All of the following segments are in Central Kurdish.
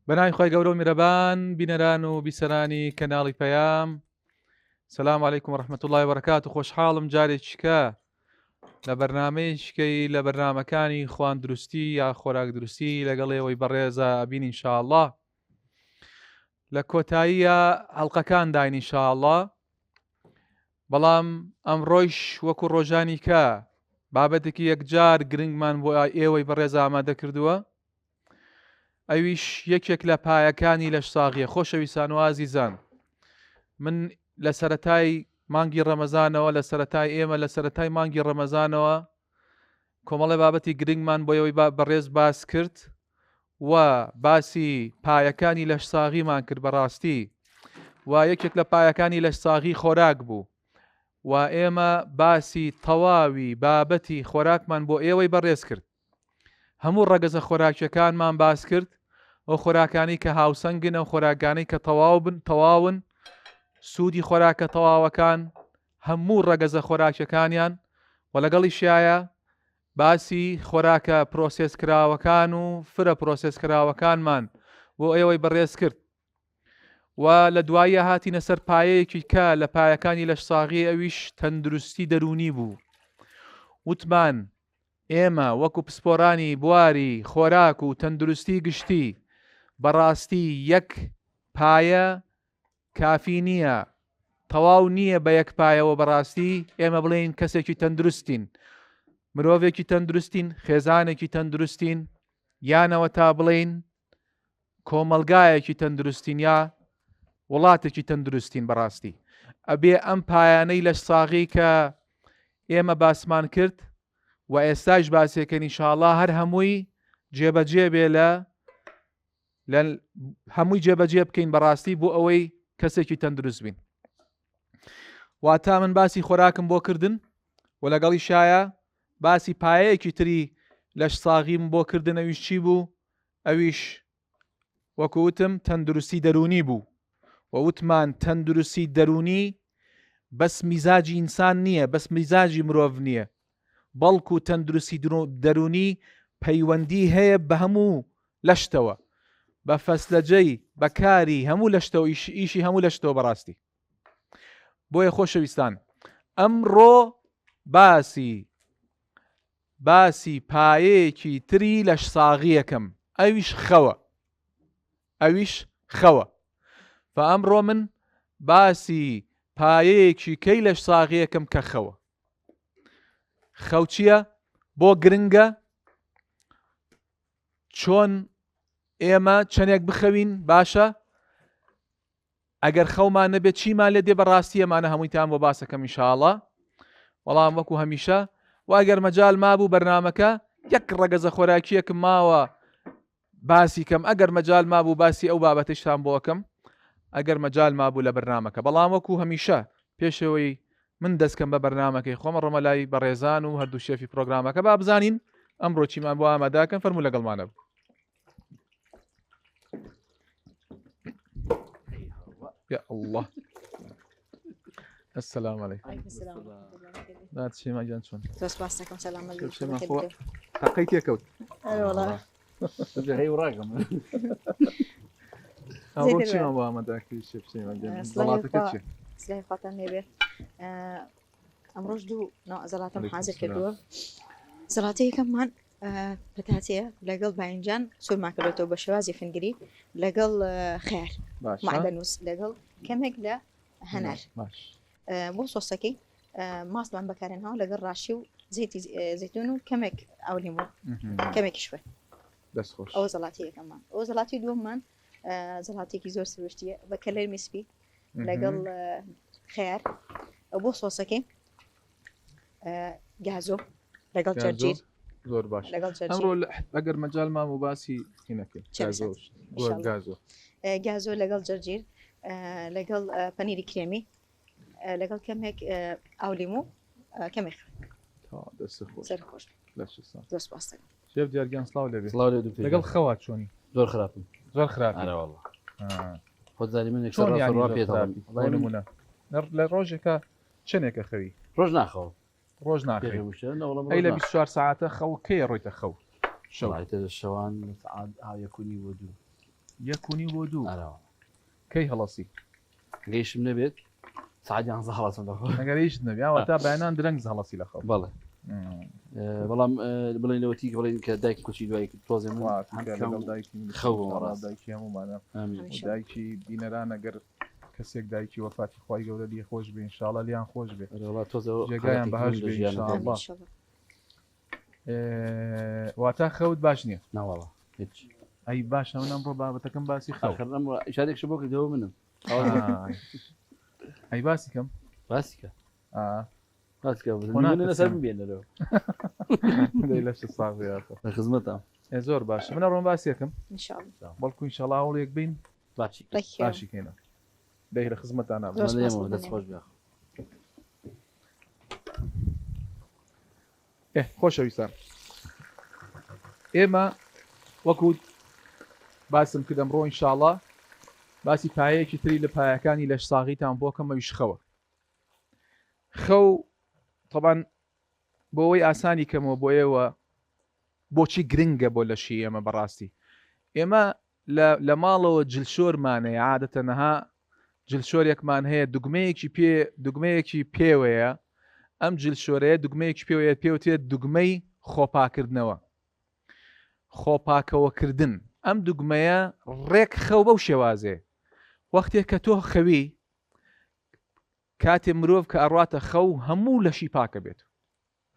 بەناوی خۆی گەورە و میرەبان بینەران و بیسەرانی کەناڵی پەیام سەلام عەلەیکم وەرەحمەتوڵڵاهی وبەرەکاتوو. خۆشحاڵم جارێکیکە لە بەرنامەیەکەی لە بەرنامەکانی خواردروستی یا خۆراک دروستی لەگەڵ ئێوەی بەڕێزە ئەبین ئینشاءڵڵا لە کۆتاییە هەڵقەکان داین ئینشاءڵڵا. بەڵام ئەمڕۆیش وەکو ڕۆژانی کە بابەتێکی یەکجار گرنگمان بۆ ئێوەی بەڕێز ئامادە کردووە، ئەویش یەکێک لە پایەکانی لەش ساغیە. خۆشەویستان و ئازیزان، من لە سەرەتای مانگی ڕەمەزانەوە ئێمە لە سەرەتای مانگی ڕەمەزانەوە کۆمەڵی بابەتی گرنگمان بۆ ئەوەی بەڕێز باس کرد و باسی پایەکانی لەش ساغیمان کرد. بەڕاستی و یەکێک لە پایەکانی لەش ساغی خۆراک بوو و ئێمە باسی تەواوی بابەتی خۆراکمان بۆ ئێوەی بەڕێز کرد. هەموو ڕەگەزە خۆراکیەکانمان باس کرد، ئەو خۆراکانی کە هاوسەنگن، ئەو خۆراکانی کە تەواون سوودی خۆراکە تەواوەکان، هەموو ڕەگەزە خۆراکیەکانیان و لەگەڵی شایە باسی خۆراکە پرۆسس کراوەکان و فرە پرۆسس کراوەکانمان بۆ ئێوەی بەڕێز کرد. و لە دواییە هاتینە سەر پایەیەکی کە لە پایەکانی لەش ساغی، ئەویش تەندروستی دەرونی بوو. وتمان ئێمە وەکو پسپۆرانی بواری خۆراک و تەندروستی گشتی بەڕاستی یەک پایە کافی نییە، تەواو نییە بە یەک پایەوە. بەڕاستی ئێمە بڵێین کەسێکی تەندروستین، مرۆڤێکی تەندروستین، خێزانێکی تەندروستین، یانەوە تا بڵێین کۆمەلگایەکی تەندروستین یا وڵاتێکی تەندروستین. بەڕاستی ئەبێ ئەم پایانەی لەش ساغی کە ئێمە باسمان کرد و ئێستاش باسێکەن ئینشاءڵڵا هەر هەمووی جێبەجێ بێ، لە هەمووی جێبەجێ بکەین بەڕاستی بۆ ئەوەی کەسێکی تەندروست بین. واتا من باسی خۆراکم بۆ کردن و لەگەڵی شایە باسی پایەیەکی تری لەش ساغیم بۆ کردن. ئەویش چی بوو؟ ئەویش وەکووتم تەندروستی دەرونی بوو. و وتمان تەندروستی دەرونی بەس میزاجی ئینسان نییە، بەس میزاجی مرۆڤ نییە، بەڵکو تەندروستی دەرونی پەیوەندی هەیە بە هەموو لەشتەوە، بە فەسلەجەی بەکاری هەموو لەشتەوە، ئیشی هەموو لەشتەوە. بەڕاستی بۆیە خۆشەویستان، ئەمڕۆ باسی پایەیەکی تری لەش ساغیەکەم، ئەویش خەوە. فەئەمڕۆ من باسی پایەیەکی کەی لەش ساغیەکەم کە خەوە. خەو چییە؟ بۆ گرنگە چۆن ئێمە چەندێک بخەوین باشە، ئەگەر خەومان نەبێت چیمان لێ دێ. بەڕاستی ئەمانە هەموویتان بۆ باسەکەم ئینشاءڵڵا. وەڵام وەکو هەمیشە و ئەگەر مەجال مابوو بەرنامەکە یەک ڕەگەزە خۆراکیەکم ماوە باسی کەم، ئەگەر مەجال مابوو باسی ئەو بابەتەشتان بۆکەم، ئەگەر مەجال مابوو لە بەرنامەکە. بەڵام وەکو هەمیشە پێشەوەی من دەستکەم بە بەرنامەکەی خۆمە ڕۆمە لای بەڕێزان و هەردوو شێفی پرۆگرامەکە با بزانین ئەمڕۆ چیمان بۆ ئامادەکەن. فەرموو لەگەڵمانە بوو. يا الله. السلام عليكم. لا تشي ما جان شون بس باسكم سلام عليكم. شي ما هو حقيت يا كوت. اي والله هي وراكم أول شيء ما ما داك شيء ما جان زلاتك شيء سلاي فاتن نبي أمروز دو نوع زلاتم حاضر كدوه زلاتي كمان بتاتيه لقل باينجان سوي ما كلوتو بشوازي فنجري لقل خير معدنوس لقل كم هيك لا هنر بو صوصكي ماست من بكارنها لقل راشيو زيتون كمك أو ليمون كمك شوي بس خوش أو زلاتي كمان أو زلاتي دوم من زلاتي كي زور سويشتيه بكلر مسبي لقل خير أبو صوصكي جازو لقل جرجير زور باش لقل جرجير أمرو أجر مجال ما مباسي هناك جازو لقل جرجير لقل بانيري كريمي لقل كم هيك أو ليمو كم هيك دس خوش سرخوش لا شو صار دوس باستك شيف ديارجان صلاة لبي دكتور لقل خوات شوني زور خرافي أنا والله خذ ذلك منك شلون يعني الرابية طبعا والله لروجك شنك أخوي روج ناخذ روج ناخذ هاي ل 24 ساعة خو كي رويت خو شو الشوان سعاد ها يكوني ودو 1.5 بۆ 2 ئارا کەی هەڵەسی گەیشتم نەبێت سعدیان زەڵاتم دەخۆ ئەگەر هیچ نەبیاوە تا بەیانان درەنگ هەڵەسی لە خەڵ بەڵێ بەڵام بڵێنەوەتی کە بڵێن کە دایک کوچی دوای تۆزێ دایکی هەمومانە دایکی بینەران ئەگەر کەسێک دایکی وەفاتی خی گەورە لی خۆش بێ انشاءڵە لیان خۆش بێ جێگایان بەهاش بێ انشاءالله. واتە خەوت باش نییە ناوەڵە ئەی باشە من ئەمڕۆ بابەتەکەم باسی خەڵ شادێکش بۆ کردەوە منم ئەی باسی کەم باسیکە لەسەر بێنەرەوە لەش ساغیاتە لە خزمەتە زۆر باشە منە ڕۆم باسیەکەم انشاءالله بەڵکو انشاءالله هەوڵێک بین باشی باشی کێنە دەی لە خزمەتانە دەست خۆش بێ خۆشەویستان ئێمە وەکو باسم کرد ئەمڕۆ انشاءالله باسی پایەیەکی تری لە پایەکانی لەش ساغیتان بۆ کەمەویش خەوە خەو طبعاً بۆ ئەوەی ئاسانی کەمەوە بۆ ئێوە بۆچی گرنگە بۆ لەشی ئێمە بەڕاستی ئێمە لە ماڵەوە جلشۆرمانەیە عادەتەنەها جلشۆرێکمان هەیە دوگمەیەکی پێوەیە ئەم جلشۆرەیە دوگمەیەکی پێوەیە پێوتێت دوگمەی خۆپاکردنەوە خۆپاکەوەکردن ئەم دوگمەیە ڕێک خەو بەو شێوازێ وەختێک کە تۆ خەوی کاتێ مرۆڤ کە ئەڕاتە خەو هەموو لەشی پاکە بێت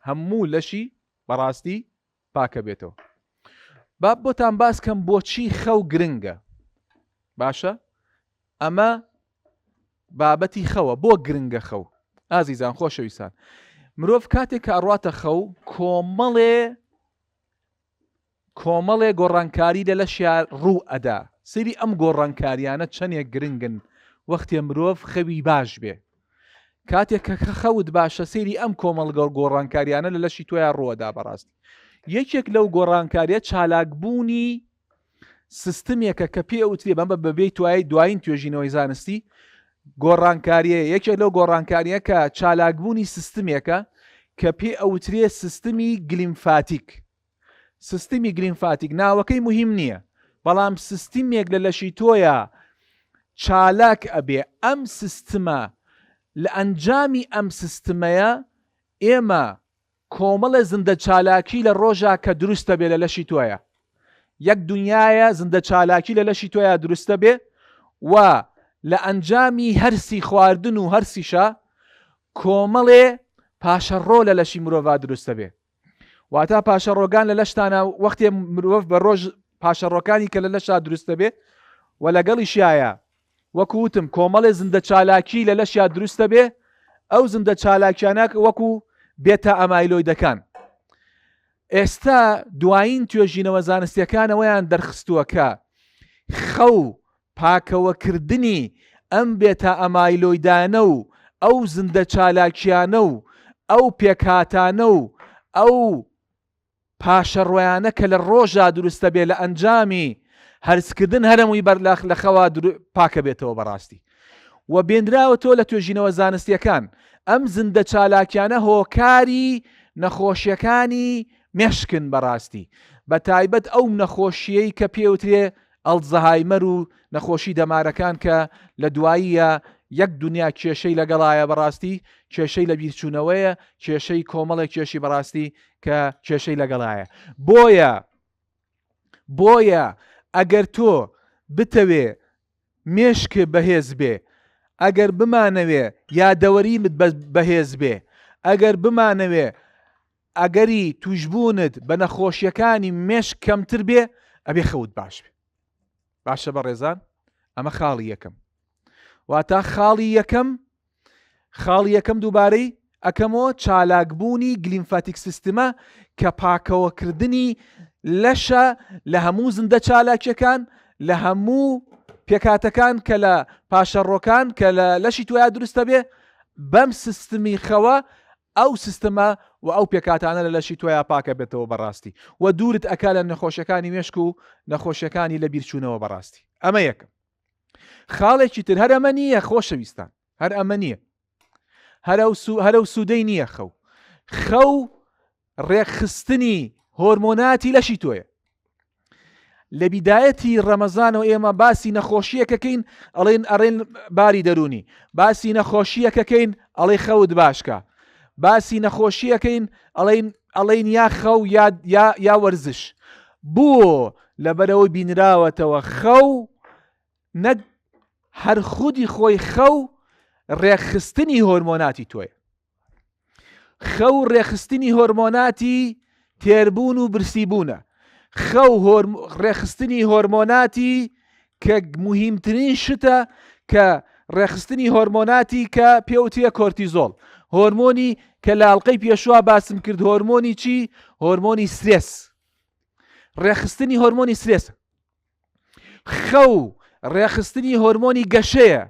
هەموو لەشی بەڕاستی پاکە بێتەوە با بۆتان باس کەم بۆچی خەو گرنگە باشە ئەمە بابەتی خەوە بۆ گرنگە خەو ئازیزان خۆشەویستان مرۆڤ کاتێک کە ئەڕاتە خەو کۆمەڵێ گۆڕانکاری لە لەشیان ڕوو ئەدا سری ئەم گۆڕانکاریانە چەندێک گرنگن وەختێ مرۆڤ خەوی باش بێ کاتێک کە خەوت باشە سری ئەم کۆمەڵ گۆڕانکاریانە لە لەشی تۆیان ڕووەدا بەڕاستی یەکێک لەو گۆڕانکاریە چالاکبوونی سیستمێکە کە پێ ئەوترێ بەمە بەبێ دوایین توێژینەوەی زانستی گۆڕانکاریە یەکێک لەو گۆڕانکاریە کە چالاکبوونی سیستمێکە کە پێ ئەوترێ سیستمی گلیمفاتیک سیستمی گلیمفاتیک ناوەکەی مهم نییە بەڵام سیستمێک لە لەشی تۆیە چالاک ئەبێ ئەم سیستمە لە ئەنجامی ئەم سیستمەیە ئێمە کۆمەڵە زندە چالاکی لە ڕۆژە کە دروستە بێ لە لەشی تۆیە یەک دنیاە زندە چالاکی لە لەشی تۆیە دروستە بێ و لە ئەنجامی هەرسی خواردن و هەرسیشە کۆمەڵێ پاشەڕۆ لە لەشی مرۆڤ دروستە بێ واتە پاشەڕۆگان لە لەشتانە وەختێ مرۆڤ بە ڕۆژ پاشەڕۆکانی کە لە لەشا دروستە بێ و لەگەڵی شایە وەکوتم کۆمەڵێ زندە چالاکی لە لەشیا دروستە بێ ئەو زندە چالاکیانە وەکو بێتە ئەمایلۆیدەکان ئێستا دوایین توێژینەوە زانستیەکانەوەیان دەرخستووە کە خەو پاکەوەکردنی ئەم بێتە ئەمایلۆیدانە و ئەو زندە چالاکیانە و ئەو پێکاتانە و ئەو پاشەڕۆیانە کە لە ڕۆژە دروستە بێ لە ئەنجامی هەرسکردن هەرمووی بەرلاخ لە خەوا پاکە بێتەوە بەڕاستی و بێنراوە تۆ لە توێژینەوە زانستیەکان ئەم زندە چالاکیانە هۆکاری نەخۆشیەکانی مێشکن بەڕاستی بە تایبەت ئەو نەخۆشیەی کە پێوترێ ئەڵزەهایمەر و نەخۆشی دەمارەکان کە لە دواییە یەک دنیا کێشەی لەگەڵایە بەڕاستی کێشەی لە بیرچوونەوەیە کێشەی کۆمەڵێک کێشی بەڕاستی کە کێشەی لەگەڵایە بۆیە ئەگەر تۆ بتەوێ مێشکە بەهێز بێ ئەگەر بمانەوێ یادەوەریمت بەهێز بێ ئەگەر بمانەوێ ئەگەری توشبوونت بە نەخۆشیەکانی مێشک کەمتر بێ ئەبێ خەوت باش بێ باشە بە ڕێزان ئەمە خاڵی یەکەم واتە خاڵی یەکەم دووبارەی ئەکەمەوە چالاکبوونی گلیمفاتیک سیستمە کە پاکەوەکردنی لەشە لە هەموو زندە چالاکیەکان لە هەموو پێکاتەکان کە لە پاشەڕۆکان کە لە لەشی تویا دروستە بێ بەم سیستمی خەوە ئەو سیستەمە و ئەو پێکاتانە لە لەشی تویا پاکە بێتەوە بەڕاستی و دوورت ئەکا لە نەخۆشیەکانی مێشک و نەخۆشیەکانی لە بیرچوونەوە بەڕاستی ئەمە یەکەم خاڵێکی تر هەر ئەمە نییە خۆشەویستان هەر ئەمە نییە هەرە سوودەی نییە خەو ڕێکخستنی هۆرمۆناتی لەشی تۆیە لە بیدایەتی ڕەمەزانەوە ئێمە باسی نەخۆشیەکەکەین ئەڵێن باری دەرونی، باسی نەخۆشیەکەکەین ئەڵێ خەوت باشکە، باسی نەخۆشیەکەین ئەڵێن یا خەو یا وەرزش. بۆ لەبەرەوەی بینراوەتەوە خەو نەک هەر خودی خۆی خەو ڕێکخستنی هۆرمۆناتی تۆیە. خەو ڕێکخستنی هۆرمۆناتی تێربوون و برسیبوونە. خەو ڕێکخستنی هۆرمۆناتی کە مهمترین شتە کە ڕێکخستنی هۆرمۆناتی کە پێوتیە کۆرتیزۆڵ، هۆرمۆنی کە لە ئەڵقەی پێشوا باسم کرد. هۆرمۆنی چی؟ هۆرمۆنی سرێس، ڕێکخستنی هۆرمۆنی سرێسە. خەو ڕێکخستنی هۆرمۆنی گەشەیە،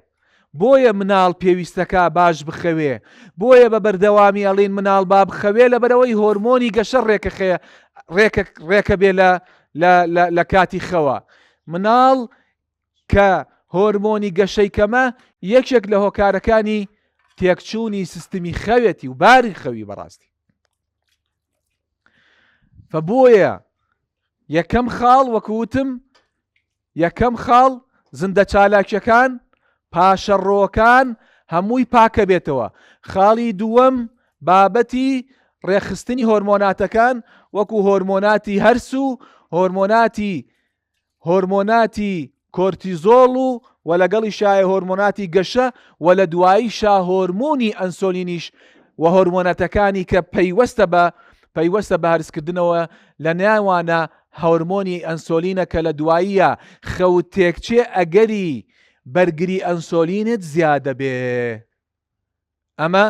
بۆیە مناڵ پێویستەکە باش بخەوێ، بۆیە بە بەردەوامی ئەڵێن مناڵ با بخەوێ لەبەرەوەی هۆرمۆنی گەشە ڕێکە بێ لە کاتی خەوە. مناڵ کە هۆرمۆنی گەشەی کەمە یەکێک لە هۆکارەکانی تێکچوونی سیستمی خەوێتی و باری خەوی بەڕاستی. فبۆیە یەکەم خاڵ وەکوتم، یەکەم خاڵ زندە چالاکیەکان پاشەڕۆکان هەمووی پاکە بێتەوە. خاڵی دووەم بابەتی ڕێخستنی هۆرمۆناتەکان وەکو هۆرمۆناتی هەرس و هۆرمۆناتی کۆرتیزۆڵ و لەگەڵی شایە هۆرمۆناتی گەشە و لە دوایی شا هۆرمۆنی ئەنسۆلینیش و هۆرمۆنەتەکانی کە پەیوەستە بە هەرسکردنەوە لە ناوانە هۆرمۆنی ئەنسۆلینە کە لە دواییە خەوت تێکچێ ئەگەری بەرگری ئەنسۆلینت زیادە بێ. ئەمە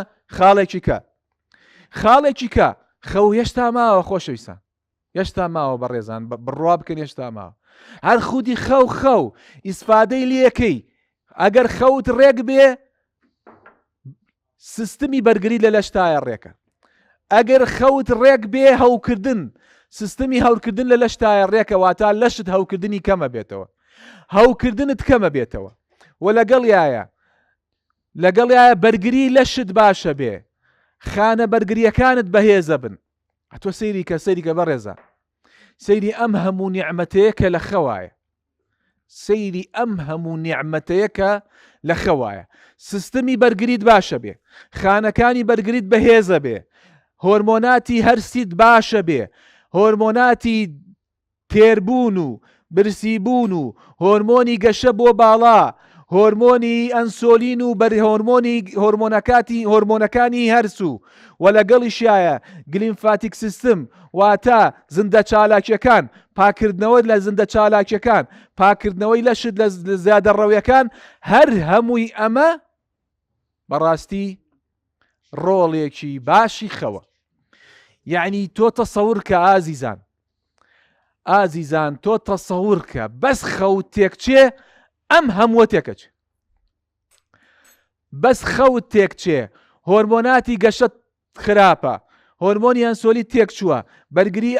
خاڵێکی کە خەو هێشتا ماوە خۆشەویستان، هێشتا ماوە بەڕێزان بڕوا بکەن، هێشتا ماوە. هەر خودی خەو ئیسفادەی لێەکەی ئەگەر خەوت ڕێک بێ سیستمی بەرگری لە لەشتایە ڕێکە. ئەگەر خەوت ڕێک بێ هەوکردن سیستمی هەورکردن لە لەشتایە ڕێکە، واتە لەشت هەوکردنی کەمە بێتەوە، هەوکردنت کەمە بێتەوە و لەگەڵیایە بەرگری لەشت باشە بێ، خانە بەرگریەکانت بەهێزە بن. تۆ سەیریکە بەڕێزە، سەیری ئەم هەموو نیعمەتەیەکە لە خەوایە، سەیری ئەم هەموو نیعمەتەیەکە لە خەوایە. سیستمی بەرگریت باشە بێ، خانەکانی بەرگریت بەهێزە بێ، هۆرمۆناتی هەرسیت باشە بێ، هۆرمۆناتی تێربوون و برسیبوون و هۆرمۆنی گەشە بۆ باڵا، هۆرمۆنی ئەنسۆلین و هۆرمۆنەکانی هەرس و لەگەڵی شایە گلیمفاتیک سیستم واتە زندە چالاکیەکان، پاکردنەوە لە زندە چالاکیەکان، پاکردنەوەی لەشت لە زیادە ڕەویەکان، هەر هەمووی ئەمە بەڕاستی ڕۆڵێکی باشی خەوە. یعنی تۆ تەسەور کە ئازیزان تۆ تەسەور کە بەس خەوت تێکچێ ئەم هەمووە تێکەچ، بەس خەوت تێکچێ هۆرمۆناتی گەشت خراپە، هۆرمۆنی ئەنسۆلی تێک چووە،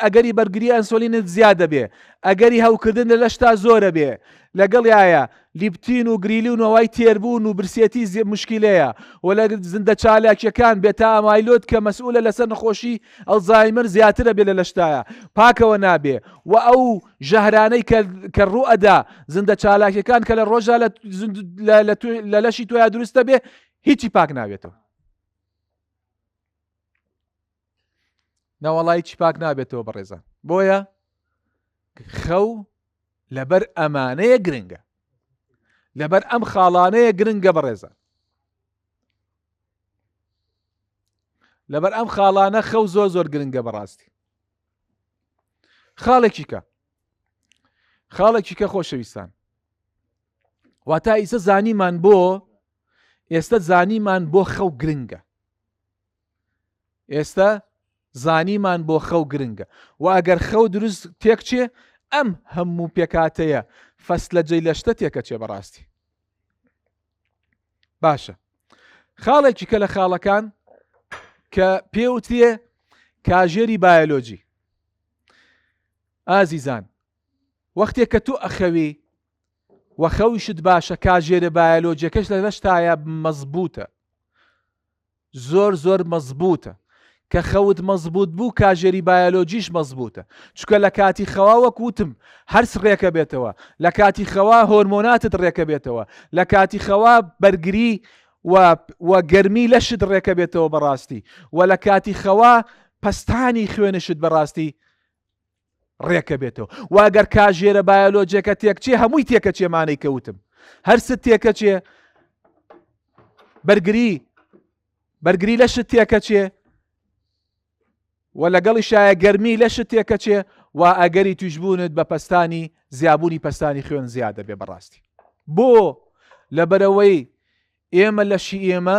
ئەگەری بەرگری ئەنسۆلینت زیادە بێ، ئەگەری هەوکردن لە لەشتا زۆرە بێ، لەگەڵیایە لیپتین و گریلین و ئەوای تێربوون و برسێتی مشکلەیە و لە زندە چالاکیەکان بێتا ئەمایلۆت کە مەسئولە لەسەر نەخۆشی ئەڵزایمەر زیاترە بێ لە لەشتایە، پاکەوە نابێ و ئەو ژەهرانەی کە ڕوئەدا زندە چالاکیەکان کە لە ڕۆژە لە لەشی تۆیا دروستە بێ هیچی پاک ناوێتەوە. نەوەڵی چی پاک نابێتەوە بەڕێزان. بۆیە خەو لەبەر ئەمانەیە گرنگە، لەبەر ئەم خاڵانەیە گرنگە بەڕێزان، لەبەر ئەم خاڵانە خەو زۆر گرنگە بەڕاستی. خاڵێکی کە خۆشەویستان واتە ئێستا زانیمان بۆ خەو گرنگە، ئێستا زانیمان بۆ خەو گرنگە و ئەگەر خەو دروست تێکچێ ئەم هەموو پێکاتەیە فەسلە جێی لەشتە تێکەچێ بەڕاستی. باشە، خاڵێکی کە لە خاڵەکان کە پێوتێ کاژێری بایۆلۆجی. ئازیزان وەختێک کە تۆ ئەخەوی و خەویشت باشە، کاژێرە بایۆلۆجیەکەش لە لەشتایە مەزبوطە، زۆر مەزبوطە. کە خەوت مەزبوط بوو کاژێری بایۆلۆجیش مەزبوطە، چونکە لە کاتی خەوا وەکوتم هەرس ڕێکە بێتەوە، لە کاتی خەوا هۆرمۆناتت ڕێکە بێتەوە، لە کاتی خەوا بەرگری و گەرمی لەشت ڕێکە بێتەوە بەڕاستی، و لە کاتی خەوا پەستانی خوێنشت بەڕاستی ڕێکە بێتەوە. واگەر کاژێرە بایۆلۆجیەکە تێکچێ هەمووی تێکە چێمانەی کەوتم، هەرست تێکە چێ، بەرگری لەشت تێکە چێ، و لەگەڵی شایە گەرمی لەشت تێکە چێ، و ئەگەری توشبوونت بە پەستانی زیابوونی پەستانی خوێن زیادە بێ بەڕاستی. بۆ لەبەرەوەی ئێمە لەشی ئێمە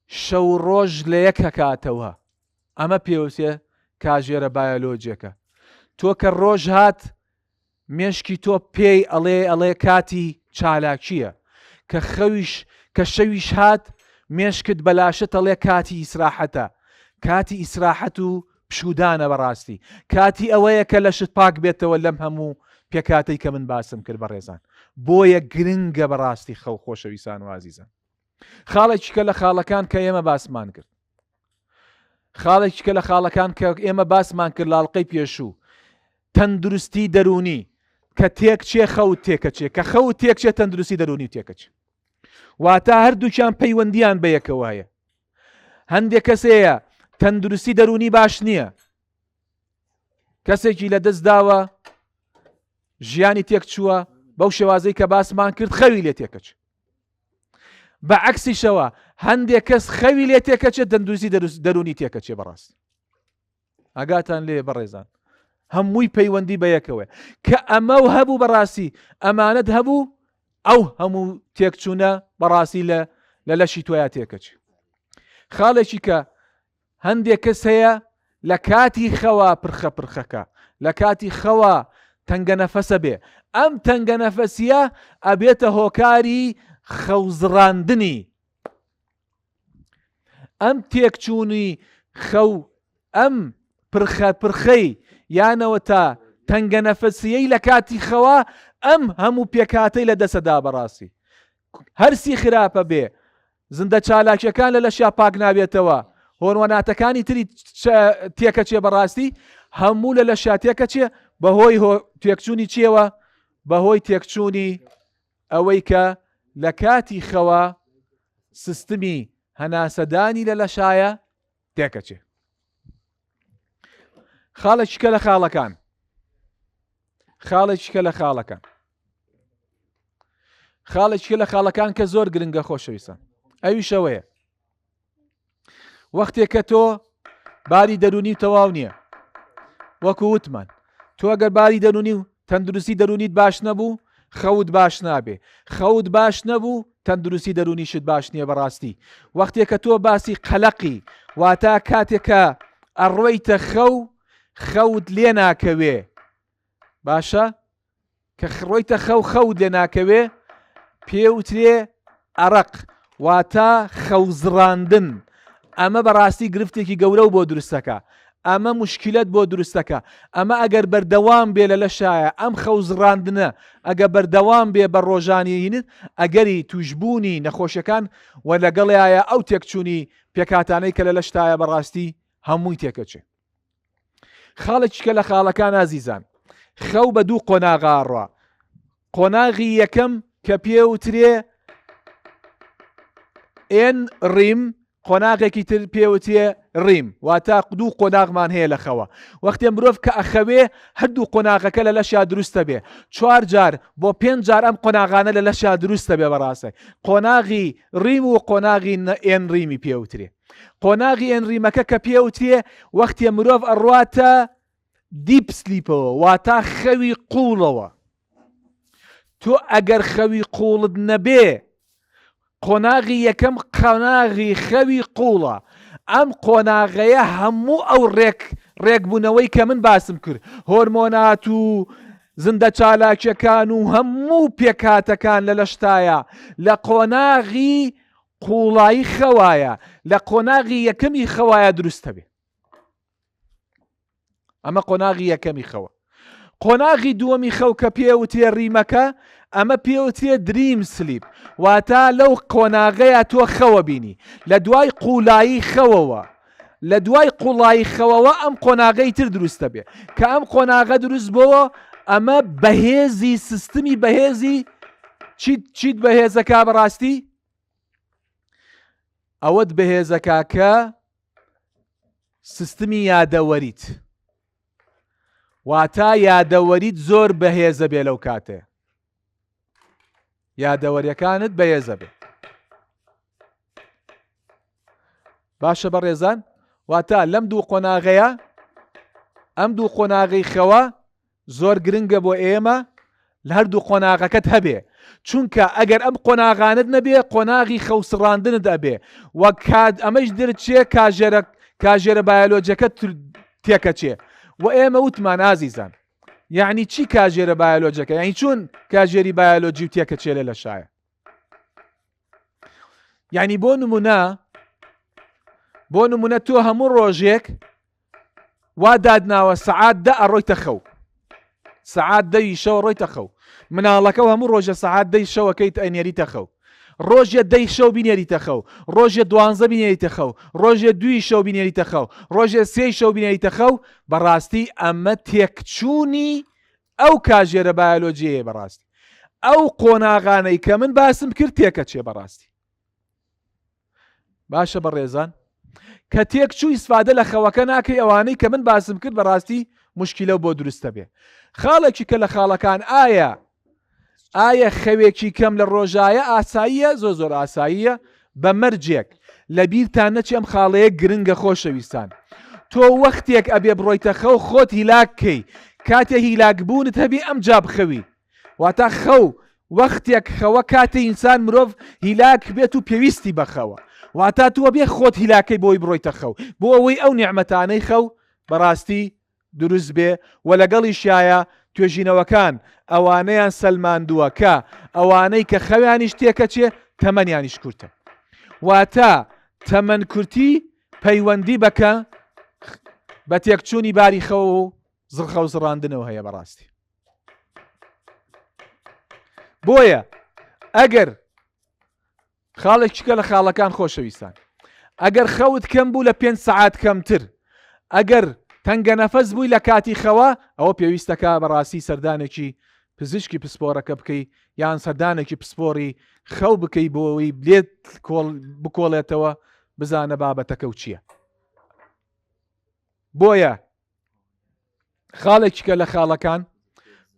شەو ڕۆژ لە یەک هەکاتەوە، ئەمە پێوتێ کاژێرە بایۆلۆجیەکە. تۆ کە ڕۆژ هات مێشکی تۆ پێی ئەڵێ کاتی چالاکیە، کە شەویش هات مێشکت بەلاشت ئەڵێ کاتی ئیسراحەتە، کاتی ئیسراحەت و پشودانە بەڕاستی، کاتی ئەوەیە کە لەشت پاک بێتەوە لەم هەموو پێکاتەی کە من باسم کرد بەڕێزان. بۆیە گرنگە بەڕاستی خەو خۆشەویستان و ئازیزان. خاڵێکی کە لە خاڵەکان کە ئێمە باسمان کرد، خاڵێکی کە لە خاڵەکان کە ئێمە باسمان کرد لاڵقەی پێشوو، تەندروستی دەرونی کە تێکچێ خەوت تێکەچێ، کە خەوت تێکچێ تەندروستی دەرونی تێکەچێ، واتە هەردووچیان پەیوەندیان بە یەکەوە هەیە. هەندێک کەسەیە تەندروستی دەرونی باش نییە، کەسێکی لە دەست داوە ژیانی تێک چووە بەو شێوازەی کە باسمان کرد خەوی لێ تێکەچ. بە عەکسیشەوە هەندێک کەس خەوی لێ تێکەچێت تەندروستی دەرونی تێکەچێ بەڕاست. ئاگاتان لێ بەڕێزان، هەمووی پەیوەندی بە یەکەوە کە ئەمە و هەبوو بەڕاستی ئەمانەت هەبوو، ئەو هەموو تێکچوونە بەڕاستی لە لەشی تۆیا تێکەچ. خاڵێکی کە هەندێک کەس هەیە لە کاتی خەوا پرخەکە، لە کاتی خەوا تەنگە نەفەسە بێ، ئەم تەنگە نەفەسیە ئەبێتە هۆکاری خەوزڕاندنی، ئەم تێکچوونی خەو، ئەم پرخەی یانەوە تا تەنگە نەفەسیەی لە کاتی خەوا ئەم هەموو پێکاتەی لە دەسەدا بەڕاستی. هەرسی خراپە بێ، زندە چالاکیەکان لە لەشیا پاک نابێتەوە، هۆرمۆناتەکانی تری تێکەچێ بەڕاستی، هەموو لە لەشیا تێکەچێ بەهۆی تێکچوونی چێوە، بەهۆی تێکچوونی ئەوەی کە لە کاتی خەوا سیستمی هەناسەدانی لە لەشایە تێکەچێ. خاڵێکیکە لە خاڵەکان، خاڵێکیکە لە خاڵەکان کە زۆر گرنگە خۆشەویستان، ئەویشەوەیە وەختێک کە تۆ باری دەرونی تەواو نییە، وەکو وتمان تۆ ئەگەر باری دەرونی و تەندروستی دەرونیت باش نەبوو خەوت باش نابێ، خەوت باش نەبوو تەندروستی دەرونیشت باش نییە بەڕاستی. وەختێک کە تۆ باسی قەلەقی واتە کاتێکە ئەڕۆیتە خەوت لێ ناکەوێ، باشە کە ڕۆیتە خەوت لێ ناکەوێ پێوترێ ئەرەق واتە خەوزڕاندن. ئەمە بەڕاستی گرفتێکی گەورە و بۆ دروستەکە، ئەمە مشکلت بۆ دروستەکە. ئەمە ئەگەر بەردەوام بێ لە لەشایە ئەم خەوزڕاندنە ئەگە بەردەوام بێ بە ڕۆژانیینت ئەگەری توشبوونی نەخۆشیەکان و لەگەڵیایە ئەو تێکچوونی پێکاتانەی کە لە لەشتایە بەڕاستی هەمووی تێکەچێ. خاڵێکیکە لە خاڵەکان ئازیزان، خەو بە دوو قۆناغاڕە. قۆناغی یەکەم کە پێوترێ ئێن ڕیم، قۆناغێکی تر پێوتێ ڕیم، واتە دوو قۆناغمان هەیە لە خەوە. وەختێ مرۆڤ کە ئەخەوێ هەردوو قۆناغەکە لە لەشیا دروستە بێ، 4 جار بۆ 5 جار ئەم قۆناغانە لە لەشیا دروستە بێ بەڕاستە. قۆناغی ڕیم و قۆناغی ئێن ڕیمی پێوترێ. قۆناغی ئێن ڕیمەکە کە پێوترێ وەختێ مرۆڤ ئەڕواتە دیپ سلیپەوە، واتە خەوی قوڵەوە. تۆ ئەگەر خەوی قوڵت نەبێ، قۆناغی یەکەم قۆناغی خەوی قوڵە. ئەم قۆناغەیە هەموو ئەو ڕێکبوونەوەی کە من باسم کرد، هۆرمۆنات و زندە چالاکیەکان و هەموو پێکاتەکان لە لەشتایە لە قۆناغی قوڵایی خەوایە، لە قۆناغی یەکەمی خەوایە دروستە بێ. ئەمە قۆناغی یەکەمی خەوە. قۆناغی دووەمی خەو کە پێوتێ ڕیمەکە، ئەمە پێوتێ دریم سلیپ، واتە لەو قۆناغەیە تۆ خەوە بینی لە دوای قوڵایی خەوەوە. لە دوای قوڵایی خەوەوە ئەم قۆناغەی تر دروستە بێ کە ئەم قۆناغە دروست بۆەوە ئەمە بەهێزی سیستمی بەهێزی چیت بەهێزەکە بەڕاستی ئەوەت بەهێزەکە کە سیستمی یادەوەریت واتە یادەوەریت زۆر بەهێزە بێ لەو کاتێ یادەوەریەکانت بەهێزە بێ باشە بەڕێزان واتە لەم دوو قۆناغەیە ئەم دوو قۆناغەی خەوە زۆر گرنگە بۆ ئێمە لە هەردوو قۆناغەکەت هەبێ چونکە ئەگەر ئەم قۆناغانت نەبێ قۆناغی خەوسڕاندنت ئەبێ وەک ئەمەش دەرچێ کاژێرە بایۆلۆجیەکە تێکەچێ و ئێمە وتمان ئازیزان یعنی چی کاژێرە بایۆلۆجیەکە یعنی چۆن کاژێری بایۆلۆجی و تێکەچێ لە شایە یعنی بۆ نمونە تۆ هەموو ڕۆژێک وا دادناوە سەعات دە ئەڕۆیتە خەو سەعات دەی شەو ڕۆیتە خەو مناڵەکە هەموو ڕۆژە سەعات دەی شەوەکەیت ئەنێریتە خەو ڕۆژێ دەی شەو بینێریتە خەو ڕۆژێ 12 بینێریتە خەو ڕۆژێ 2 شەو بینێریتە خەو ڕۆژێ 3 شەو بینێریتە خەو بەڕاستی ئەمە تێکچوونی ئەو کاژێرە بایۆلۆجیەیە بەڕاستی ئەو قۆناغانەی کە من باسم کرد تێکەچێ بەڕاستی باشە بەڕێزان کە تێکچوو ئیسفادە لە خەوەکە ناکەی ئەوانەی کە من باسم کرد بەڕاستی مشکلە بۆ دروستە بێ خاڵێکی کە لە خاڵەکان ئایا خەوێکی کەم لە ڕۆژایە ئاساییە زۆر ئاساییە بە مەرجێک لە بیرتان نەچی ئەم خاڵەیە گرنگە خۆشەویستان تۆ وەختێک ئەبێ بڕۆیتە خەو خۆت هیلاککەی کاتێ هیلاکبوونت هەبێ ئەم جا بخەوی واتە خەو وەختێک خەوە کاتێ ئینسان مرۆڤ هیلاک بێت و پێویستی بەخەوە واتە تووە بێ خۆت هیلاکەی بۆی بڕۆیتە خەو بۆ ئەوەی ئەو نیعمەتانەی خەو بەڕاستی دروست بێ و لەگەڵی شایە توێژینەوەکان ئەوانەیان سەلماندووە کە ئەوانەی کە خەویانیش تێکەچێ تەمەنیانیش کورتە واتە تەمەن کورتی پەیوەندی بکە بە تێکچوونی باری خەو و زڕخە و زڕاندنەوە هەیە بەڕاستی بۆیە ئەگەر خاڵێکیکە لە خاڵەکان خۆشەویستان ئەگەر خەوت کەم بوو لە 5 سەعات کەمتر ئەگەر تەنگە نەفەس بووی لە کاتی خەوە ئەوە پێویستەکە بەڕاستی سەردانێکی پزیشکی پسپۆرەکە بکەی یان سەردانێکی پسپۆری خەو بکەی بۆ ئەوەی بلێت بکۆڵێتەوە بزانە بابەتەکە و چییە بۆیە خاڵێکیکە لە خاڵەکان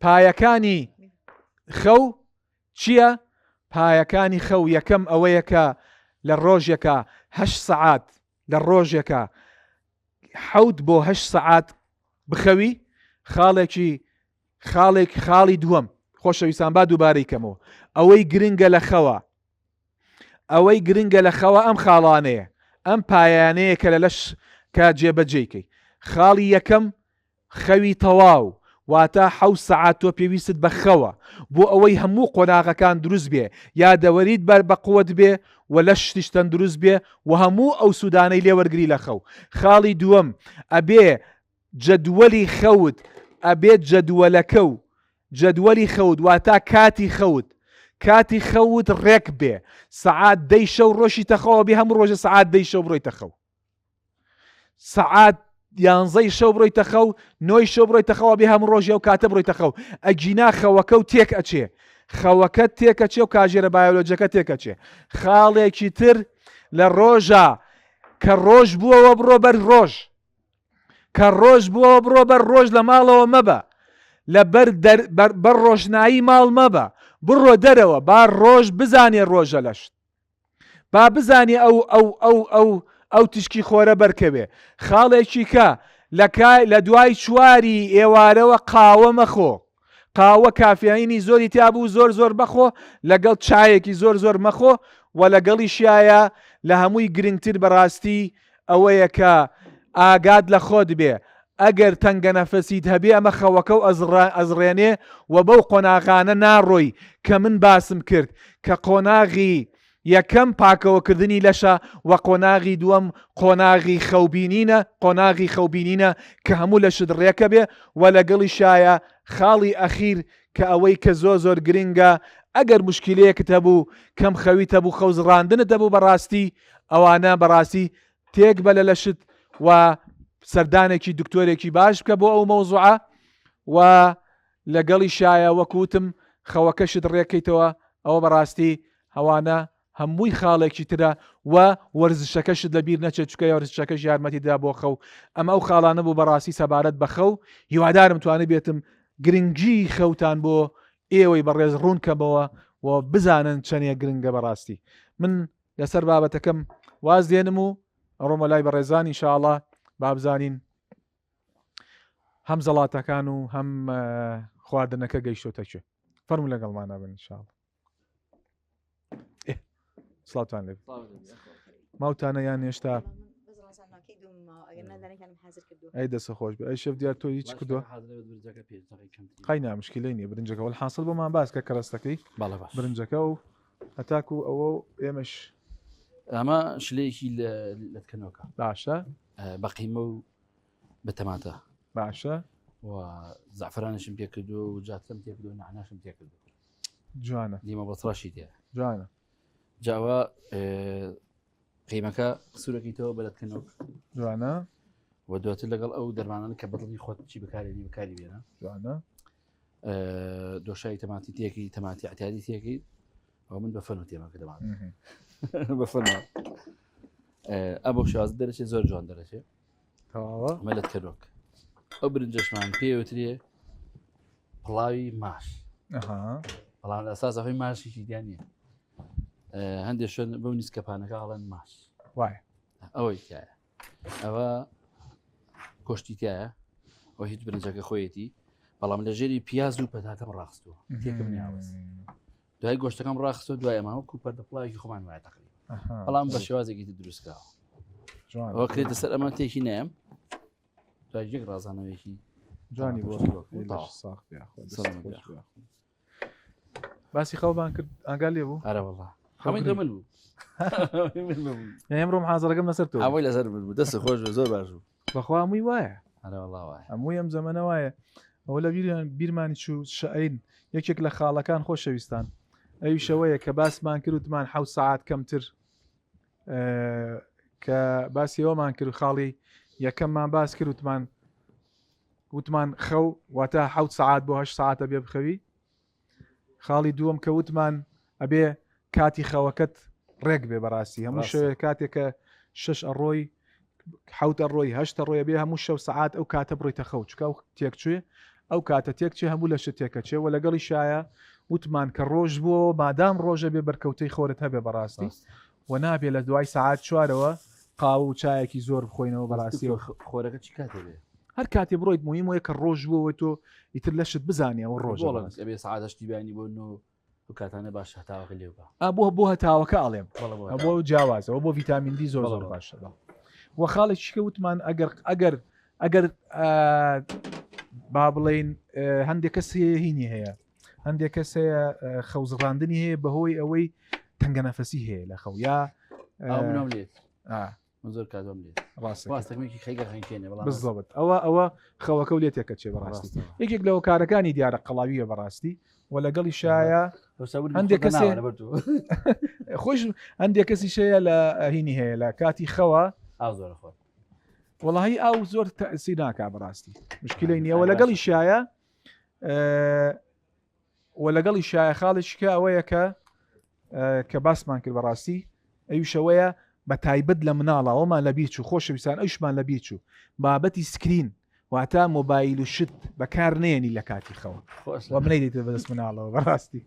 پایەکانی خەو چییە؟ پایەکانی خەو یەکەم ئەوەیە کە لە ڕۆژێکە 8 سەعات لە ڕۆژێکە 7 بۆ 8 سەعات بخەوی خاڵی دووەم خۆشەویستان با دووبارەی کەمەوە ئەوەی گرنگە لە خەوە ئەم خاڵانەیە ئەم پایانەیە کە لە لەش کە جێبەجێکەی خاڵی یەکەم خەوی تەواو واتە 7 سەعات تۆ پێویست بە خەوە بۆ ئەوەی هەموو قۆناغەکان دروست بێ یادەوەریت بەر بە قووەت بێ و لە شتیشتەن دروست بێ و هەموو ئەو سوودانەی لێوەرگری لە خەو خاڵی دووەم ئەبێ جەدوەلی خەوت ئەبێت جەدوەلی خەوت واتە کاتی خەوت ڕێک بێ سەعات 10 شەو ڕۆژی تەخەوە بێ هەموو ڕۆژە سەعات 10 شەو بڕۆیتە خەو سەعات 11 شەو بڕۆیتە خەو 9 شەو بڕۆیتە خەوە بێ هەموو ڕۆژێ و کاتە بڕۆیتە خەو ئەگینا خەوەکە و تێک ئەچێ خەوەکە تێکەچێ و کاژێرە بایۆلۆجیەکە تێکەچێ خاڵێکی تر لە ڕۆژە کە ڕۆژ بووەوە بڕۆ بەر ڕۆژ لە ماڵەوە مەبە لە بەر ڕۆژنایی ماڵ مەبە بڕۆ دەرەوە با ڕۆژ بزانێ ڕۆژە لەشت با بزانێ ئەو تشکی خۆرە بەرکەوێ خاڵێکی کە لە دوای چواری ئێوارەوە قاوە مەخۆ قاوە کافیینی زۆری تیابوو زۆر بەخۆ لەگەڵ چایەکی زۆر مەخۆ و لەگەڵی شایە لە هەمووی گرنگتر بەڕاستی ئەوەیە کە ئاگاد لە خۆت بێ ئەگەر تەنگە نەفەسیت هەبێ ئەمە خەوەکە و ئەزڕێنێ و بەو قۆناغانە ناڕۆی کە من باسم کرد کە قۆناغی یەکەم پاکەوەکردنی لەشە و قۆناغی دووەم قۆناغی خەوبینینە کە هەموو لە شت ڕێکە بێ و لەگەڵی شایە خاڵی ئەخیر کە ئەوەی کە زۆر گرنگە ئەگەر مشکلەیەکت هەبوو کەم خەویت هەبوو خەوزڕاندنت هەبوو بەڕاستی ئەوانە بەڕاستی تێک بەلە لە شت و سەردانێکی دکتۆرێکی باش بکە بۆ ئەو مەوزوعە و لەگەڵی شایە وەکوتم خەوەکەشت ڕێکەیتەوە ئەوە بەڕاستی هەوانە هەمووی خاڵێکی ترە و وەرزشەکەشت لەبیر نەچێت چکە وەرزشەکەش یارمەتیدا بۆ خەو ئەمە ئەو خاڵانە بوو بەڕاستی سەبارەت بە خەو هیوادارم توانێت بێتم گرنگجی خەوتان بۆ ئێوەی بەڕێز ڕوونکەمەوە و بزانن چەندێک گرنگە بەڕاستی من لەسەر بابەتەکەم واز دێنم و ئەڕۆمە لای بەڕێزان ئینشاءڵڵا با بزانین هەم زەڵاتەکان و هەم خواردنەکە گەیشتۆتە کوێ فەرموو لەگەڵمانە بن ئینشاءڵڵا سڵاتان لێ ماوتانە یان هێشتا ئەی دەسە خۆش بە ئەی شەف دیار تۆ هیچ کردووە قای نامشکلەی نییە برنجەکە وەل حاصل بۆمان باسکە کەڕستەکەی برنجەکە و هەتاکو ئەوە ئێمەش ئەمە شلەیەکی لە تکەنەوەکە باشە بەقیمە و بەتەماتە باشە و زعفرانشم پێ کردو و جاتم پێ کردو نعناشم پێ کردو جوانە دیمە بەتڕاشی دێ جوانە جاوە قیمەکە سوورەکەی تەوە بەدەتکەنەوە جوانە و دواتر لەگەڵ ئەو دەرمانان کە بەدڵی خۆت چی بەکارێنی بەکاری بێنە جوانە دۆشایی تەماتی تێکی تەماتی عتیادی تێکی ئەو من بە فەنو تێمەکە دەمان بە فەنەوە ئەبوو شاز دەرەچێت زۆر جوان دەرەچێت تەواوە مەلت کەرۆک ئەو برنجەشمان پێوترێ پڵاوی ماش بەڵام ئەساس ئەوەی ماشێکی دیانە هەندێک شوێن بەو نیسکەپانەکە هەڵەن ماش وایە ئەوەی تایە ئەوە کۆشتی تایە ئەو هیچ برنجەکە خۆیەتی بەڵام لە ژێری پیاز و پەتاتەم ڕاخستووە تێکم نیاوەست دوای گۆشتەکەم ڕاخستۆ دوای ئەماوە کوپەردە پڵاوێکی خۆمان وایە تەقریبا بەڵام بە شێوازێکی دروستکراوە ئەوە کرێتە سەر ئەمە تێکی نەیەم دوای یەک ڕازانەوەیەکی جوانی بۆ باسی خەوبان کرد ئاگال لێ بوو ئارە وەڵا هەمووی دە من بوو ئێمڕۆم حازەرەکەم لەسەر تۆ ئەوەی لەسەر بوو دەست خۆش زۆر باش بوو بەخوا هەمووی وایە ئارە وەڵا وایە هەمووی ئەم زەمەنە وایە ئەوە لە بیرمانی چوو شەعین یەکێک لە خاڵەکان خۆشەویستان ئەویشەوەیە کە باسمان کرد وتمان 7 ساعات کەمتر کە باسی ئەومان کرد خاڵی یەکەممان باس کرد وتمان خەو واتە 7 ساعات بۆ 8 ساعتە بێ بخەوی خاڵی دووەم کە وتمان ئەبێ کاتی خەوەکەت ڕێک بێ بەڕاستی هەموو شەوێ کاتێکە 6 ئەڕۆی 7 ئەڕۆی 8 ئەڕۆیە بێ هەموو شەو ساعات ئەو کاتە بڕۆیتە خەو چکە و تێکچێ ئەو کاتە تێکچێ هەموو لە شتێکەچێ و لەگەڵی شایە وتمان کە ڕۆژ بۆ مادام ڕۆژە بێ بەرکەوتەی خۆرت هەبێ بەڕاستی و نابێ لە دوای ساعات 4ەوە قاوە و چایەکی زۆر بخۆینەوە بەڕاستی خۆرەکە چی کاتێ بێ هەر کاتێ بڕۆیت مهم وەیە کە ڕۆژ بووە تۆ ئیتر لەشت بزانێ ئەو ڕۆژ ئەبێ ساعاتشتی بیانی بۆ و کاتانە باش هەتاوەکە لێ بە بۆ هەتاوەکە ئاڵێم بۆ جیاوازەوە بۆ ڤیتامین دی زۆر زۆر باشە وە خاڵێکیکە وتمان ئەگەر با بڵێن هەندێک کەس هینی هەیە هەندێک کەس هەیە خەوزڕاندنی هەیە بەهۆی ئەوەی تەنگە نەفەسی هەیە لە خەو یا لێت زۆر کاتۆم لێت ڕاستێکی خەیگە خەنکێنێ بزڵبت ئەوە خەوەکە و لێتێکە چێ بەڕاستی یەکێک لەوە کارەکانی دیارە قەڵاویە بەڕاستی و لەگەڵی شایە هەندێک کەسێ خۆش هەندێک کەسی شەیە لە هینی هەیە لە کاتی خەوە زۆر خۆت وەڵی ئاو زۆر تەسی ناکا بەڕاستی مشکلەی نییەوە لەگەڵی شایە و لەگەڵی شایە خاڵێکیکە ئەوەیە کە باسمان کرد بەڕاستی ئەویشەوەیە بە تایبەت لە مناڵەوەمان لە بیرچوو خۆشەویستان ئەوشمان لە بیرچوو بابەتی سکرین واتە مۆبایل و شت بەکار نێنی لە کاتی خەوە و منەی دەیتە بەدەست مناڵەوە بەڕاستی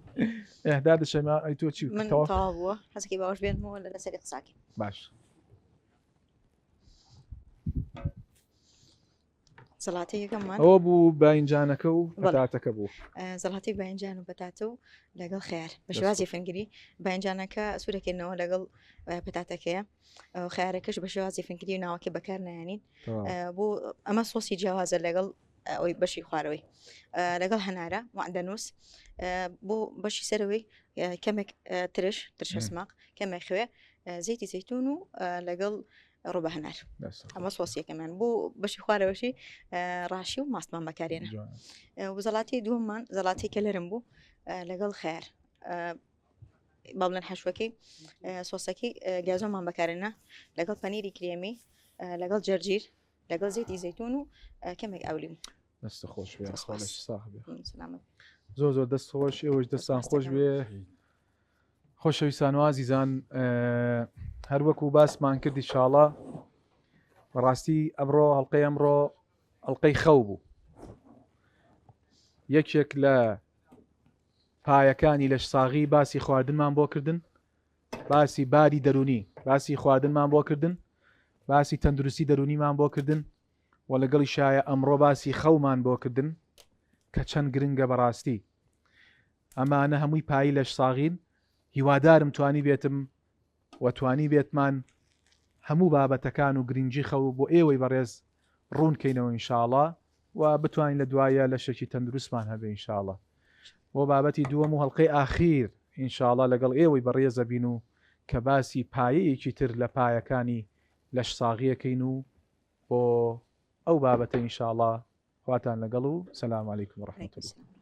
ئێهدا دەشەما ئەی تۆ چی من تەواو حەزەکەی باوەش بێنمەوە لە لەسەری قساکی باش زەڵاتەی یەکەممان ئەوە بوو باینجانەکە و بەتاتەکە بوو زەڵاتی باینجان و بەتاتە و لەگەڵ خیار بە شێوازی فەنگری باینجانەکە سوورەکەینەوە لەگەڵ پەتاتەکەیە خیارەکەش بە شێوازی فەنگری و ناوەکە بەکار نایانین بۆ ئەمە سۆسی جیاوازە لەگەڵ ئەوەی بەشی خوارەوەی لەگەڵ هەنارە وعدەنووس بۆ بەشی سەرەوەی کەمێک ترش سماق کەمێک خوێ زەیتی زەیتون و لەگەڵ ڕۆبە هەنار ئەمە سۆسیەکەمان بۆ بەشی خوارەوەشی ڕاشی و ماستمان بەکارێنە و زەڵاتی دووەممان زەڵاتی کەلەرم بوو لەگەڵ خیار با بڵێن حەشوەکەی سۆسەکەی گازۆمان بەکارێنە لەگەڵ پەنیری کرێمی لەگەڵ جەرجیر لەگەڵ زەیتی زەیتون و کەمێک ئەولیم دەستە خۆش بێ دەست خۆش باش. ساحبێ سلامت زۆر دەست خۆش ئێوەش دەستان خۆش بێ خۆشەویستان و ئازیزان هەر وەکو باسمان کردی ئینشاڵڵا بەڕاستی ئەمڕۆ هەڵقەی خەو بوو یەکێک لە پایەکانی لەش ساغی باسی خواردنمان بۆ کردن باسی باری دەرونی باسی خواردنمان بۆ کردن باسی تەندروستی دەرونیمان بۆ کردن و لەگەڵی شایە ئەمڕۆ باسی خەومان بۆ کردن کە چەند گرنگە بەڕاستی ئەمانە هەمووی پایی لەش ساغین هیوادارم توانی بێتم و توانی بێتمان هەموو بابەتەکان و گرنگی خەو بۆ ئێوەی بەڕێز ڕوونکەینەوە ئینشاءڵڵا و بتوانین لە دوایە لە شەکی تەندروستمان هەبێ ئینشاءڵڵا بۆ بابەتی دووەم و هەڵقەی ئاخیر ئینشاءڵڵا لەگەڵ ئێوەی بەڕێزە بین و کە باسی پایەیەکی تر لە پایەکانی لەش ساغیەکەین و بۆ ئەو بابەتە ئینشاءڵڵا خواتان لەگەڵ و سەلام عەلەیکم وەڕەحمەتوڵڵاه